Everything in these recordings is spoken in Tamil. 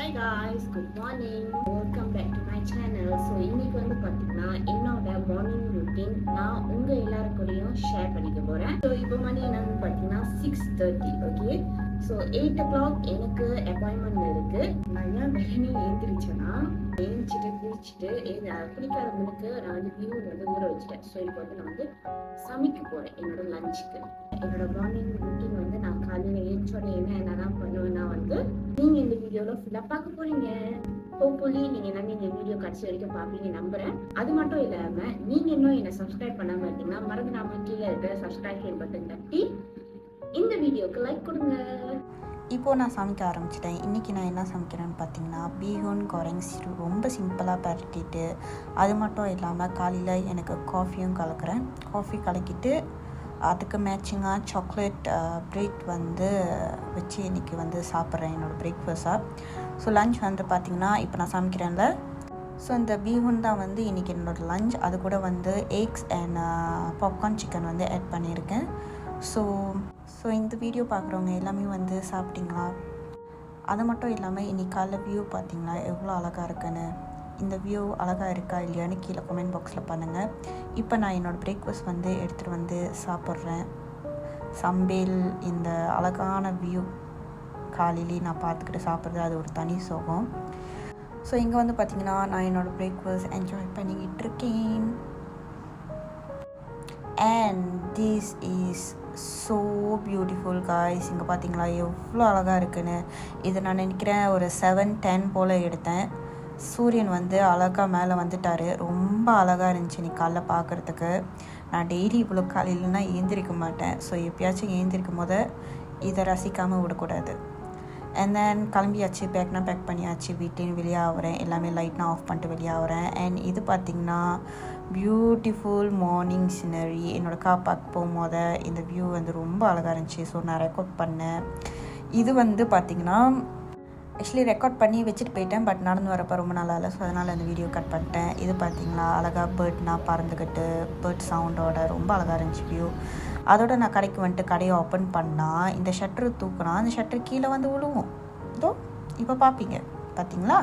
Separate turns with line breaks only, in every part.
Hi guys, good morning. Welcome back to my channel. So இன்னைக்கு வந்து பாத்தீங்கன்னா என்னோட மார்னிங் ரொட்டீன் நான் உங்க எல்லாருக்கூடயும் ஷேர் பண்ணிக்க போறேன். ஸோ இப்போ மணி என்னன்னு பாத்தீங்கன்னா 6:30. ஓகே, ஸோ 8 o'clock எனக்கு அப்பாயின்மெண்ட் இருக்கு. நான் ஏன் வெள்ளனே எழுந்திரிச்சேன்னா எழுந்திரிச்சிட்டு குளிச்சுட்டு குளிக்காதவங்களுக்கு நான் வந்து வியூ வந்து ஊற வச்சுட்டேன். ஸோ இப்போ வந்து நான் வந்து சமைக்க போறேன் என்னோட லஞ்சுக்கு. என்னோட மார்னிங் ரொட்டீன் வந்து நான் காலையில் எழுந்தோடனே என்னென்னலாம் பண்ணுவேன்னா வந்து நீங்க இந்த வீடியோல ஃபுல்லா பார்க்க போறீங்க. ஹோப்ஃபுல்லி நீங்க எல்லாமே இந்த வீடியோ கடைசி வரைக்கும் பார்ப்பீங்க நம்புறேன். அது மட்டும் இல்லாம நீங்க இன்னும் என்ன சப்ஸ்கிரைப் பண்ணாம இருக்கீங்கன்னா மறந்துடாம கீழே இருக்கிற சப்ஸ்கிரைப் பட்டன் தட்டி இந்த வீடியோக்கு லைக் கொடுங்க.
இப்போது நான் சமைக்க ஆரம்பிச்சிட்டேன். இன்றைக்கி நான் என்ன சமைக்கிறேன்னு பார்த்தீங்கன்னா பீஹோன் கொரங்ஸ் ரொம்ப சிம்பிளாக பரட்டிட்டு, அது மட்டும் இல்லாமல் காலையில் எனக்கு காஃபியும் கலக்கிறேன். காஃபி கலக்கிட்டு அதுக்கு மேட்சிங்காக சாக்லேட் பிரெட் வந்து வச்சு இன்றைக்கி வந்து சாப்பிட்றேன் என்னோடய பிரேக்ஃபாஸ்ட்டாக. ஸோ லன்ச் வந்து பார்த்திங்கன்னா இப்போ நான் சமைக்கிறேன்ல, ஸோ இந்த பீஹோன் தான் வந்து இன்றைக்கி என்னோடய லன்ச். அது கூட வந்து எக்ஸ் அண்ட் பாப்கார்ன் சிக்கன் வந்து ஆட் பண்ணியிருக்கேன். ஸோ இந்த வீடியோ பார்க்குறவங்க எல்லாமே வந்து சாப்பிட்டீங்களா? அது மட்டும் இல்லாமல் இன்றைக்கி காலைல வியூ பார்த்திங்களா எவ்வளோ அழகாக இருக்குன்னு. இந்த வியூ அழகாக இருக்கா இல்லையான்னு கீழே கமெண்ட் பாக்ஸில் பண்ணுங்கள். இப்போ நான் என்னோடய பிரேக்ஃபாஸ்ட் வந்து எடுத்துகிட்டு வந்து சாப்பிட்றேன். சம்பேல் இந்த அழகான வியூ காலையிலே நான் பார்த்துக்கிட்டு சாப்பிட்றது அது ஒரு தனி சுகம். ஸோ இங்கே வந்து பார்த்திங்கன்னா நான் என்னோடய பிரேக்ஃபாஸ்ட் என்ஜாய் பண்ணிக்கிட்டு இருக்கேன். And this is so beautiful guys. இங்கே பார்த்தீங்களா எவ்வளோ அழகாக இருக்குன்னு. இது நான் நினைக்கிறேன் ஒரு 7-10 போல் எடுத்தேன். சூரியன் வந்து அழகாக மேலே வந்துட்டார். ரொம்ப அழகாக இருந்துச்சு இன்னைக்கு காலைல பார்க்குறதுக்கு. நான் டெய்லி இவ்வளோ காலையிலனா ஏந்திரிக்க மாட்டேன். ஸோ எப்பயாச்சும் ஏந்திரிக்கும் போது இதை ரசிக்காமல் விடக்கூடாது. அண்ட் தென் கிளம்பியாச்சு, பேக் பண்ணியாச்சு, வீட்லேயும் வெளியே ஆகிறேன். எல்லாமே லைட்னா ஆஃப் பண்ணிட்டு வெளியே ஆகிறேன். அண்ட் இது பார்த்திங்கன்னா பியூட்டிஃபுல் மார்னிங் சீனரி. என்னோடய கார் பார்க்க போகும்போது இந்த வியூ வந்து ரொம்ப அழகாக இருந்துச்சு. ஸோ நான் ரெக்கார்ட் பண்ணேன். இது வந்து பார்த்திங்கன்னா ஆக்சுவலி ரெக்கார்ட் பண்ணி வச்சுட்டு போயிட்டேன், பட் நடந்து வரப்போ ரொம்ப நல்லா இல்லை. ஸோ அதனால் அந்த வீடியோ கட் பண்ணிட்டேன். இது பார்த்திங்களா அழகாக பேர்ட்னா பறந்துக்கிட்டு பேர்ட் சவுண்டோட ரொம்ப அழகாக இருந்துச்சு வியூ. அதோட நான் கடைக்கு வந்துட்டு கடையை ஓப்பன் பண்ணால் இந்த ஷட்டரு தூக்கினா அந்த ஷட்டர் கீழே வந்து விழுவும். இதோ இப்போ பார்ப்பீங்க பார்த்தீங்களா.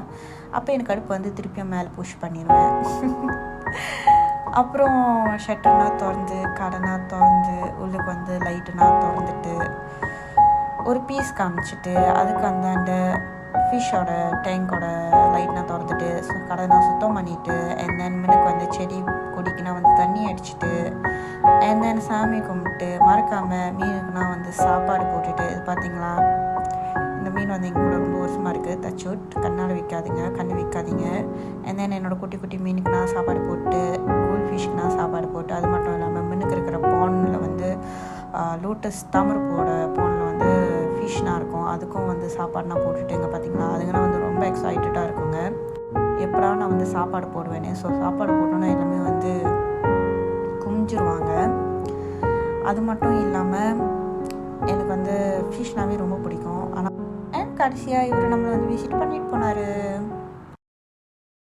அப்போ எனக்கு அடுப்பு வந்து திருப்பியும் மேலே புஷ் பண்ணிடுவேன். அப்புறம் ஷட்டர்னா திறந்து கடைனா திறந்து உள்ளுக்கு வந்து லைட்டுனா திறந்துட்டு ஒரு பீஸ் காமிச்சிட்டு அதுக்கு அந்தாண்ட ஃபிஷ்ஷோட டேங்கோட லைட்னா திறந்துட்டு கடைனா சுத்தம் பண்ணிவிட்டு அண்ட் தென் மினுக்கு வந்து செடி கொடிக்குனா வந்து தண்ணி அடிச்சுட்டு அண்ட் தென் சாமி கும்பிட்டு மறக்காமல் மீனுக்குனா வந்து சாப்பாடு போட்டுட்டு. இது பார்த்தீங்களா இந்த மீன் வந்து எங்கள் கூட ரொம்ப வருஷமாக இருக்குது. தச்சோட் கண்ணால் வைக்காதீங்க, கண்ணு வைக்காதீங்க. அண்ட் தென் என்னோடய குட்டி குட்டி மீனுக்குனா சாப்பாடு போட்டு, கூல் ஃபிஷ்க்குனா சாப்பாடு போட்டு, அது மட்டும் இல்லாமல் மீனுக்கு இருக்கிற பானில் வந்து லோட்டஸ் தாமரைப்பூவோட பானில் வந்து ஃபிஷ்னா இருக்கும், அதுக்கும் வந்து சாப்பாடுனா போட்டுட்டுங்க. பார்த்தீங்களா அதுங்கன்னா வந்து ரொம்ப எக்ஸைட்டடாக இருக்குங்க. எப்படா நான் வந்து சாப்பாடு போடுவேனே. ஸோ சாப்பாடு போட்டோன்னா எல்லாமே வந்து குமிஞ்சிருவாங்க. அது மட்டும் இல்லாமல் எனக்கு வந்து ஃபிஷ்னாவே ரொம்ப பிடிக்கும். ஆனால் கடைசியாக இவர் நம்மளை வந்து விசிட் பண்ணிட்டு போனார்.